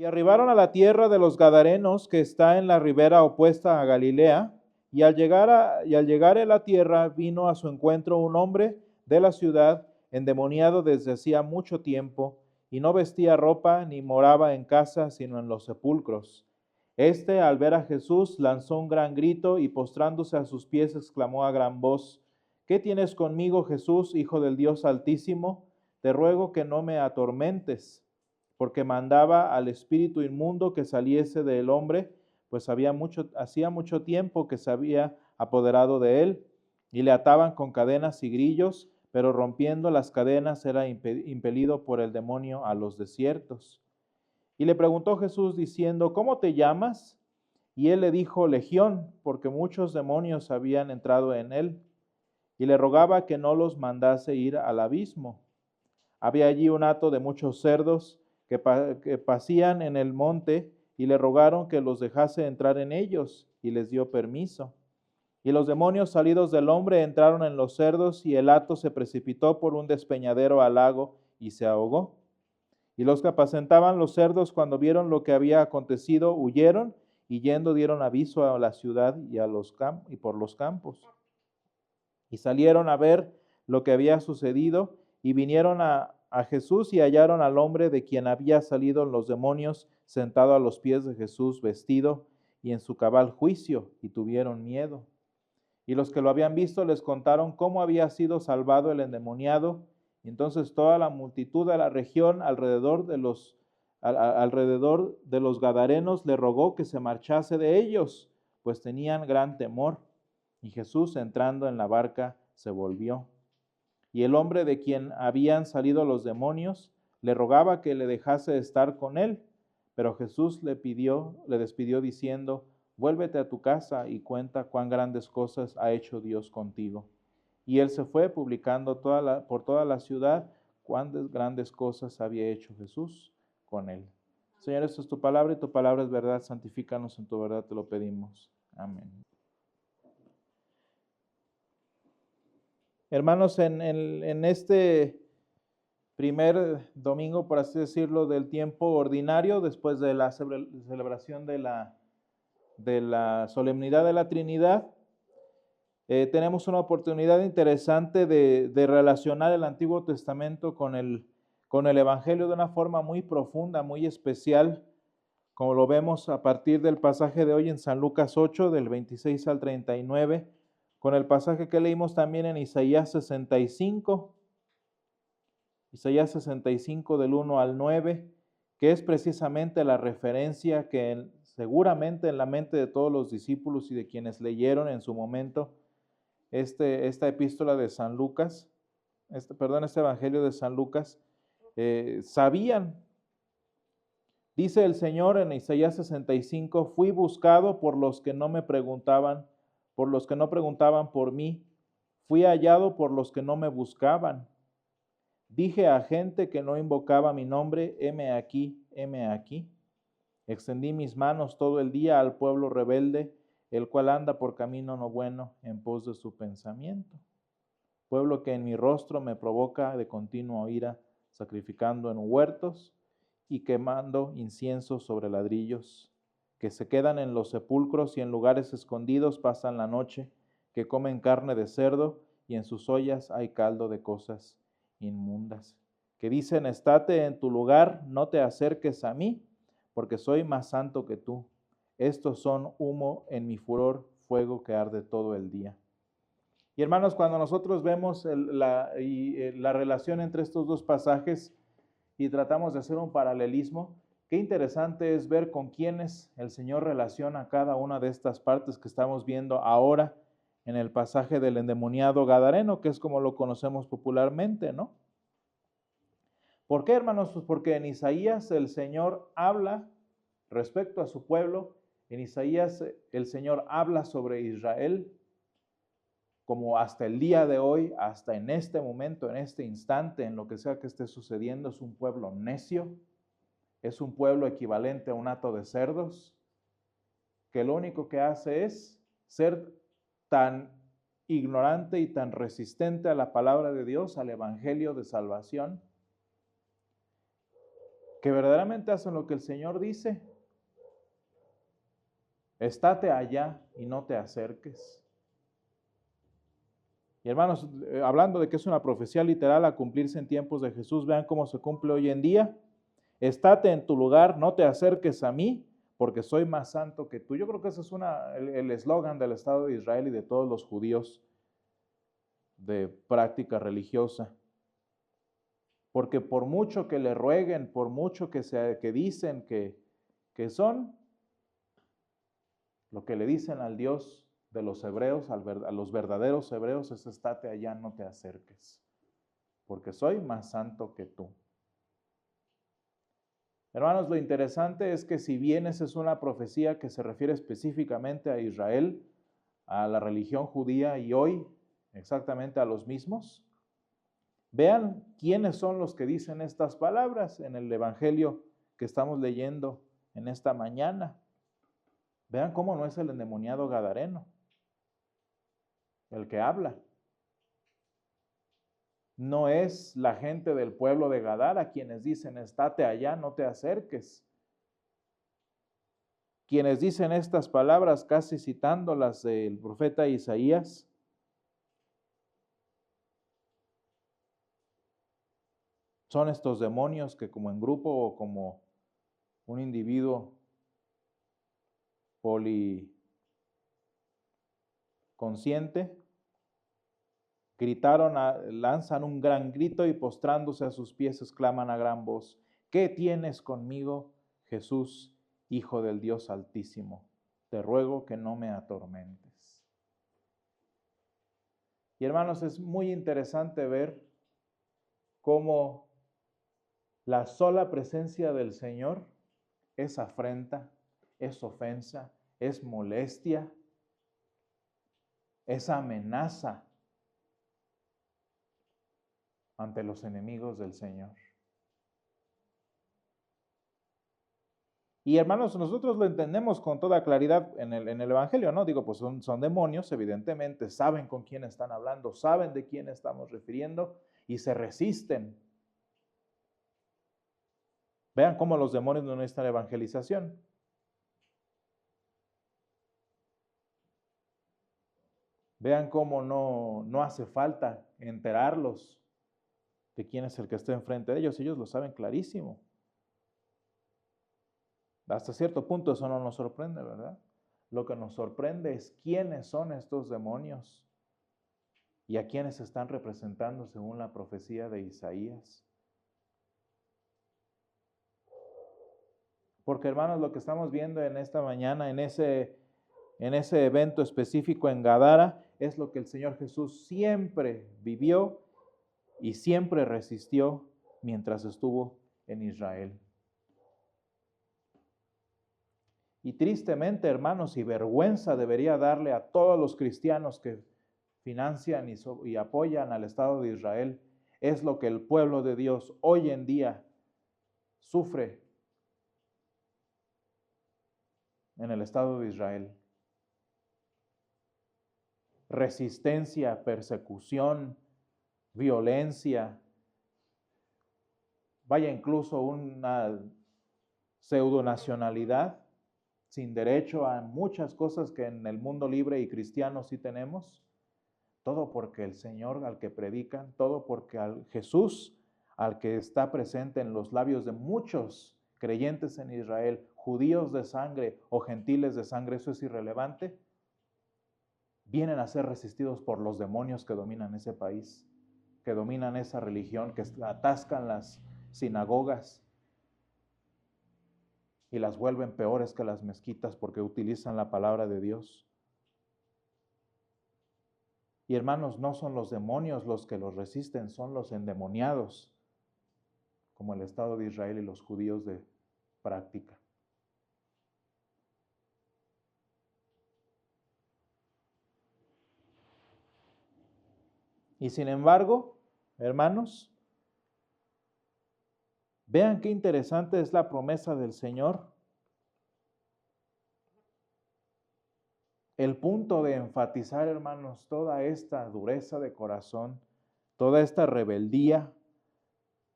Y arribaron a la tierra de los Gadarenos, que está en la ribera opuesta a Galilea, y al llegar a la tierra vino a su encuentro un hombre de la ciudad, endemoniado desde hacía mucho tiempo, y no vestía ropa ni moraba en casa, sino en los sepulcros. Este, al ver a Jesús, lanzó un gran grito y postrándose a sus pies exclamó a gran voz: ¿Qué tienes conmigo, Jesús, Hijo del Dios Altísimo? Te ruego que no me atormentes, porque mandaba al espíritu inmundo que saliese del hombre, pues hacía mucho tiempo que se había apoderado de él, y le ataban con cadenas y grillos, pero rompiendo las cadenas era impelido por el demonio a los desiertos. Y le preguntó Jesús diciendo: ¿Cómo te llamas? Y él le dijo: Legión, porque muchos demonios habían entrado en él, y le rogaba que no los mandase ir al abismo. Había allí un hato de muchos cerdos que pacían en el monte, y le rogaron que los dejase entrar en ellos, y les dio permiso. Y los demonios salidos del hombre entraron en los cerdos, y el hato se precipitó por un despeñadero al lago y se ahogó. Y los que apacentaban los cerdos, cuando vieron lo que había acontecido, huyeron, y yendo dieron aviso a la ciudad y por los campos. Y salieron a ver lo que había sucedido, y vinieron a Jesús y hallaron al hombre de quien había salido los demonios sentado a los pies de Jesús, vestido y en su cabal juicio, y tuvieron miedo. Y los que lo habían visto les contaron cómo había sido salvado el endemoniado. Y entonces toda la multitud de la región alrededor de los Gadarenos le rogó que se marchase de ellos, pues tenían gran temor. Y Jesús, entrando en la barca, se volvió. Y el hombre de quien habían salido los demonios le rogaba que le dejase estar con él, pero Jesús le despidió diciendo: Vuélvete a tu casa y cuenta cuán grandes cosas ha hecho Dios contigo. Y él se fue publicando por toda la ciudad cuán grandes cosas había hecho Jesús con él. Señor, esto es tu palabra y tu palabra es verdad. Santifícanos en tu verdad, te lo pedimos. Amén. Hermanos, en este primer domingo, por así decirlo, del tiempo ordinario, después de la celebración de la solemnidad de la Trinidad, tenemos una oportunidad interesante de relacionar el Antiguo Testamento con el Evangelio de una forma muy profunda, muy especial, como lo vemos a partir del pasaje de hoy en San Lucas 8, del 26 al 39, con el pasaje que leímos también en Isaías 65 del 1 al 9, que es precisamente la referencia que seguramente en la mente de todos los discípulos y de quienes leyeron en su momento esta epístola de San Lucas, este evangelio de San Lucas, sabían. Dice el Señor en Isaías 65: fui buscado por los que no preguntaban por mí, fui hallado por los que no me buscaban. Dije a gente que no invocaba mi nombre: heme aquí, heme aquí. Extendí mis manos todo el día al pueblo rebelde, el cual anda por camino no bueno en pos de su pensamiento. Pueblo que en mi rostro me provoca de continuo ira, sacrificando en huertos y quemando incienso sobre ladrillos, que se quedan en los sepulcros y en lugares escondidos pasan la noche, que comen carne de cerdo y en sus ollas hay caldo de cosas inmundas, que dicen: estate en tu lugar, no te acerques a mí, porque soy más santo que tú. Estos son humo en mi furor, fuego que arde todo el día. Y hermanos, cuando nosotros vemos la relación entre estos dos pasajes y tratamos de hacer un paralelismo, qué interesante es ver con quiénes el Señor relaciona cada una de estas partes que estamos viendo ahora en el pasaje del endemoniado gadareno, que es como lo conocemos popularmente, ¿no? ¿Por qué, hermanos? Pues porque en Isaías el Señor habla respecto a su pueblo. En Isaías el Señor habla sobre Israel, como hasta el día de hoy, hasta en este momento, en este instante, en lo que sea que esté sucediendo, es un pueblo necio, es un pueblo equivalente a un hato de cerdos, que lo único que hace es ser tan ignorante y tan resistente a la palabra de Dios, al evangelio de salvación, que verdaderamente hacen lo que el Señor dice. Estate allá y no te acerques. Y hermanos, hablando de que es una profecía literal a cumplirse en tiempos de Jesús, vean cómo se cumple hoy en día. Estate en tu lugar, no te acerques a mí, porque soy más santo que tú. Yo creo que ese es el eslogan del Estado de Israel y de todos los judíos de práctica religiosa. Porque por mucho que le rueguen, por mucho que dicen que son, lo que le dicen al Dios de los hebreos, a los verdaderos hebreos, es estate allá, no te acerques, porque soy más santo que tú. Hermanos, lo interesante es que si bien esa es una profecía que se refiere específicamente a Israel, a la religión judía y hoy exactamente a los mismos, vean quiénes son los que dicen estas palabras en el Evangelio que estamos leyendo en esta mañana. Vean cómo no es el endemoniado gadareno el que habla. No es la gente del pueblo de Gadara quienes dicen, estate allá, no te acerques. Quienes dicen estas palabras, casi citándolas del profeta Isaías, son estos demonios que como en grupo o como un individuo policonsciente, lanzan un gran grito y postrándose a sus pies exclaman a gran voz, ¿qué tienes conmigo, Jesús, Hijo del Dios Altísimo? Te ruego que no me atormentes. Y hermanos, es muy interesante ver cómo la sola presencia del Señor es afrenta, es ofensa, es molestia, es amenaza ante los enemigos del Señor. Y hermanos, nosotros lo entendemos con toda claridad en el Evangelio, ¿no? Digo, pues son demonios, evidentemente, saben con quién están hablando, saben de quién estamos refiriendo y se resisten. Vean cómo los demonios no necesitan evangelización. Vean cómo no hace falta enterarlos de quién es el que está enfrente de ellos. Ellos lo saben clarísimo. Hasta cierto punto eso no nos sorprende, ¿verdad? Lo que nos sorprende es quiénes son estos demonios y a quiénes están representando según la profecía de Isaías. Porque hermanos, lo que estamos viendo en esta mañana, en ese evento específico en Gadara, es lo que el Señor Jesús siempre vivió y siempre resistió mientras estuvo en Israel. Y tristemente, hermanos, y vergüenza debería darle a todos los cristianos que financian y apoyan al Estado de Israel, es lo que el pueblo de Dios hoy en día sufre en el Estado de Israel. Resistencia, persecución, violencia, vaya incluso una pseudonacionalidad sin derecho a muchas cosas que en el mundo libre y cristiano sí tenemos. Todo porque el Señor al que predican, todo porque al Jesús al que está presente en los labios de muchos creyentes en Israel, judíos de sangre o gentiles de sangre, eso es irrelevante, vienen a ser resistidos por los demonios que dominan ese país, que dominan esa religión, que atascan las sinagogas y las vuelven peores que las mezquitas porque utilizan la palabra de Dios. Y hermanos, no son los demonios los que los resisten, son los endemoniados, como el Estado de Israel y los judíos de práctica. Y sin embargo, hermanos, vean qué interesante es la promesa del Señor. El punto de enfatizar, hermanos, toda esta dureza de corazón, toda esta rebeldía,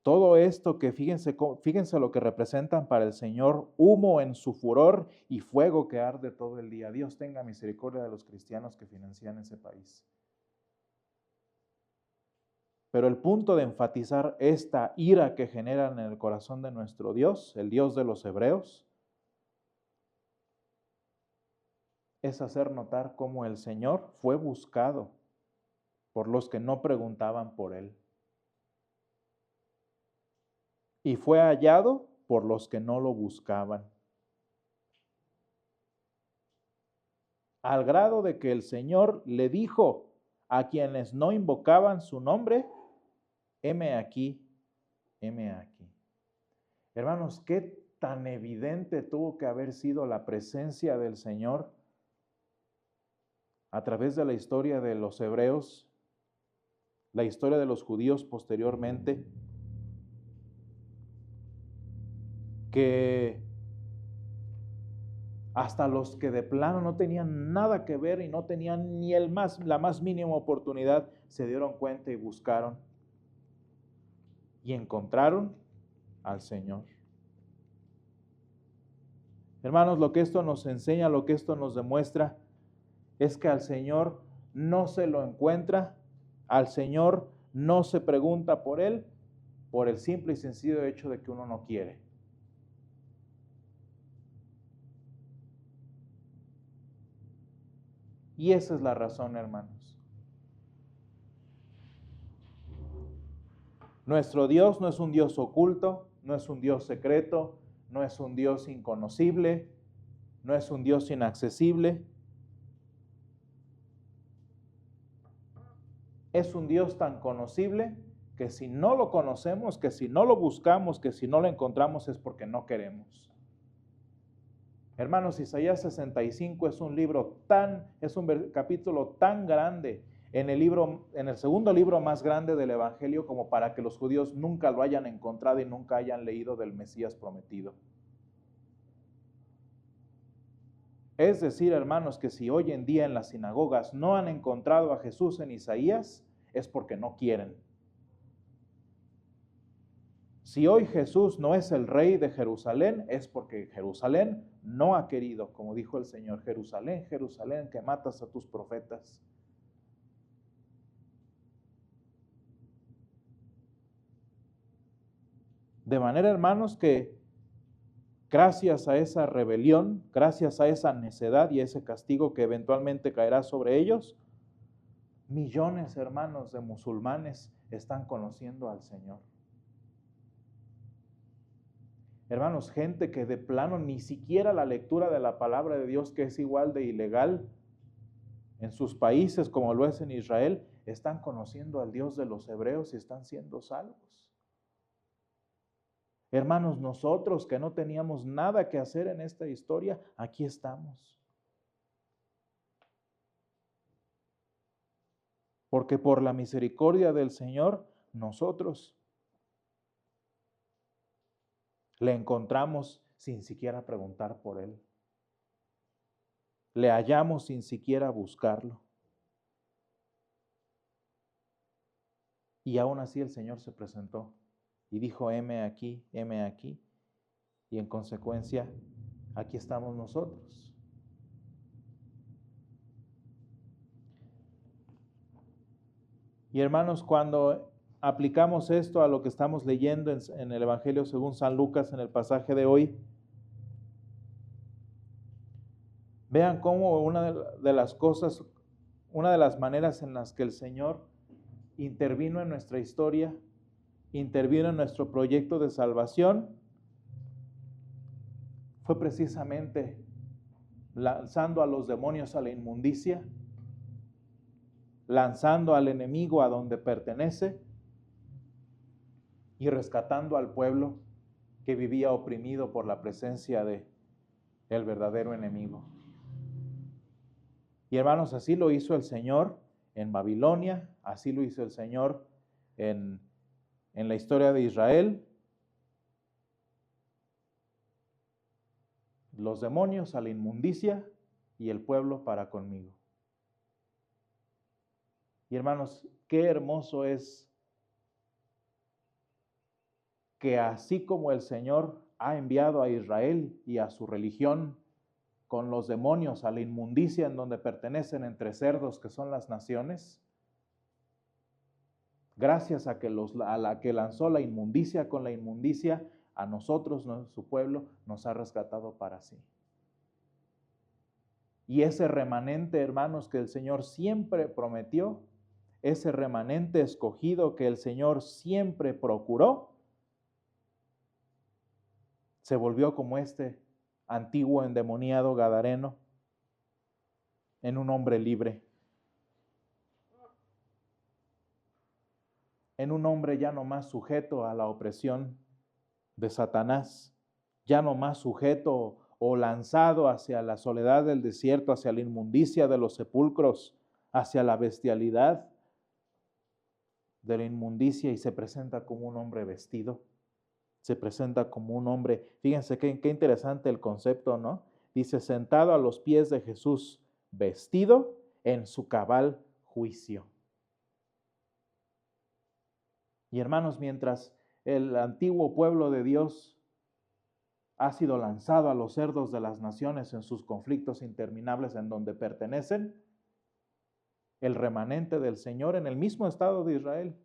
todo esto que fíjense lo que representan para el Señor, humo en su furor y fuego que arde todo el día. Dios tenga misericordia de los cristianos que financian ese país. Pero el punto de enfatizar esta ira que generan en el corazón de nuestro Dios, el Dios de los hebreos, es hacer notar cómo el Señor fue buscado por los que no preguntaban por Él. Y fue hallado por los que no lo buscaban. Al grado de que el Señor le dijo a quienes no invocaban su nombre, heme aquí, heme aquí. Hermanos, qué tan evidente tuvo que haber sido la presencia del Señor a través de la historia de los hebreos, la historia de los judíos posteriormente, que hasta los que de plano no tenían nada que ver y no tenían ni la más mínima oportunidad, se dieron cuenta y buscaron y encontraron al Señor. Hermanos, lo que esto nos enseña, lo que esto nos demuestra, es que al Señor no se lo encuentra, al Señor no se pregunta por Él, por el simple y sencillo hecho de que uno no quiere. Y esa es la razón, hermanos. Nuestro Dios no es un Dios oculto, no es un Dios secreto, no es un Dios inconocible, no es un Dios inaccesible. Es un Dios tan conocible que si no lo conocemos, que si no lo buscamos, que si no lo encontramos es porque no queremos. Hermanos, Isaías 65 es un capítulo tan grande en el segundo libro más grande del Evangelio como para que los judíos nunca lo hayan encontrado y nunca hayan leído del Mesías prometido. Es decir, hermanos, que si hoy en día en las sinagogas no han encontrado a Jesús en Isaías, es porque no quieren. Si hoy Jesús no es el rey de Jerusalén, es porque Jerusalén no ha querido, como dijo el Señor, Jerusalén, Jerusalén, que matas a tus profetas. De manera, hermanos, que gracias a esa rebelión, gracias a esa necedad y a ese castigo que eventualmente caerá sobre ellos, millones, hermanos, de musulmanes están conociendo al Señor. Hermanos, gente que de plano ni siquiera la lectura de la palabra de Dios, que es igual de ilegal en sus países como lo es en Israel, están conociendo al Dios de los hebreos y están siendo salvos. Hermanos, nosotros que no teníamos nada que hacer en esta historia, aquí estamos. Porque por la misericordia del Señor, nosotros le encontramos sin siquiera preguntar por Él. Le hallamos sin siquiera buscarlo. Y aún así el Señor se presentó y dijo, heme aquí, heme aquí. Y en consecuencia, aquí estamos nosotros. Y hermanos, cuando aplicamos esto a lo que estamos leyendo en el Evangelio según San Lucas, en el pasaje de hoy, vean cómo una de las maneras en las que el Señor intervino en nuestra historia, intervino en nuestro proyecto de salvación, fue precisamente lanzando a los demonios a la inmundicia, lanzando al enemigo a donde pertenece y rescatando al pueblo que vivía oprimido por la presencia del verdadero enemigo. Y hermanos, así lo hizo el Señor en Babilonia, así lo hizo el Señor en la historia de Israel. Los demonios a la inmundicia y el pueblo para conmigo. Y hermanos, qué hermoso es que así como el Señor ha enviado a Israel y a su religión con los demonios a la inmundicia en donde pertenecen entre cerdos que son las naciones, gracias a la que lanzó la inmundicia con la inmundicia, a nosotros, su pueblo, nos ha rescatado para sí. Y ese remanente, hermanos, que el Señor siempre prometió, ese remanente escogido que el Señor siempre procuró, se volvió como este antiguo endemoniado gadareno en un hombre libre, en un hombre ya no más sujeto a la opresión de Satanás, ya no más sujeto o lanzado hacia la soledad del desierto, hacia la inmundicia de los sepulcros, hacia la bestialidad de la inmundicia, y se presenta como un hombre vestido, se presenta como un hombre, fíjense qué interesante el concepto, ¿no? Dice, sentado a los pies de Jesús, vestido en su cabal juicio. Y hermanos, mientras el antiguo pueblo de Dios ha sido lanzado a los cerdos de las naciones en sus conflictos interminables en donde pertenecen, el remanente del Señor en el mismo estado de Israel,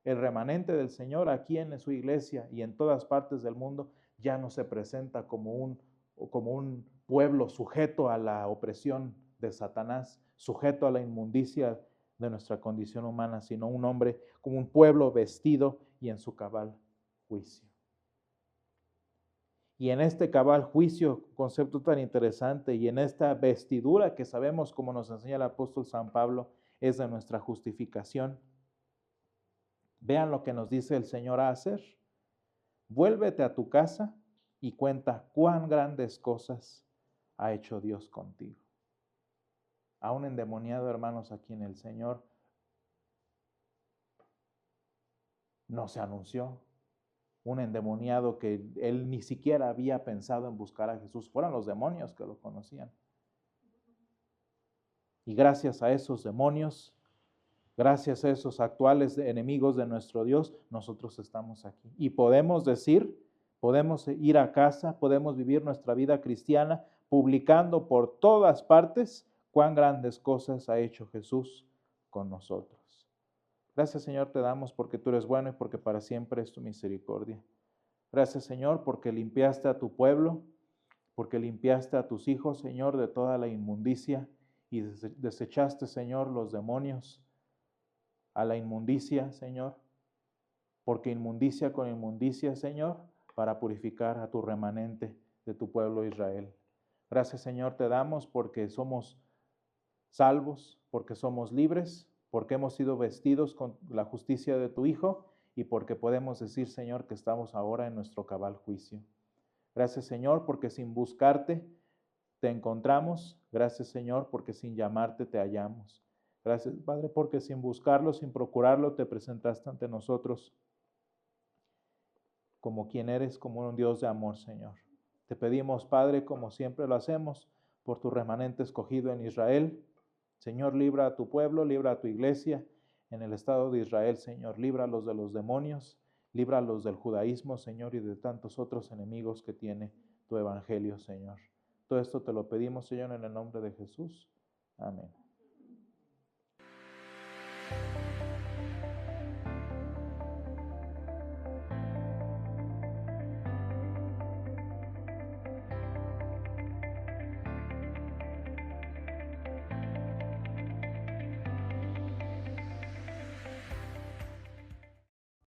el remanente del Señor aquí en su iglesia y en todas partes del mundo, ya no se presenta como un pueblo sujeto a la opresión de Satanás, sujeto a la inmundicia de nuestra condición humana, sino un hombre como un pueblo vestido y en su cabal juicio. Y en este cabal juicio, concepto tan interesante, y en esta vestidura que sabemos, como nos enseña el apóstol San Pablo, es de nuestra justificación. Vean lo que nos dice el Señor a hacer. Vuélvete a tu casa y cuenta cuán grandes cosas ha hecho Dios contigo. A un endemoniado, hermanos, a quien el Señor no se anunció, un endemoniado que él ni siquiera había pensado en buscar a Jesús, fueron los demonios que lo conocían. Y gracias a esos demonios, gracias a esos actuales enemigos de nuestro Dios, nosotros estamos aquí. Y podemos decir, podemos ir a casa, podemos vivir nuestra vida cristiana publicando por todas partes cuán grandes cosas ha hecho Jesús con nosotros. Gracias, Señor, te damos porque tú eres bueno y porque para siempre es tu misericordia. Gracias, Señor, porque limpiaste a tu pueblo, porque limpiaste a tus hijos, Señor, de toda la inmundicia y desechaste, Señor, los demonios a la inmundicia, Señor, porque inmundicia con inmundicia, Señor, para purificar a tu remanente de tu pueblo Israel. Gracias, Señor, te damos porque somos salvos, porque somos libres, porque hemos sido vestidos con la justicia de tu Hijo y porque podemos decir, Señor, que estamos ahora en nuestro cabal juicio. Gracias, Señor, porque sin buscarte te encontramos. Gracias, Señor, porque sin llamarte te hallamos. Gracias, Padre, porque sin buscarlo, sin procurarlo, te presentaste ante nosotros como quien eres, como un Dios de amor, Señor. Te pedimos, Padre, como siempre lo hacemos, por tu remanente escogido en Israel. Señor, libra a tu pueblo, libra a tu iglesia en el estado de Israel, Señor. Líbralos de los demonios, líbralos del judaísmo, Señor, y de tantos otros enemigos que tiene tu evangelio, Señor. Todo esto te lo pedimos, Señor, en el nombre de Jesús. Amén.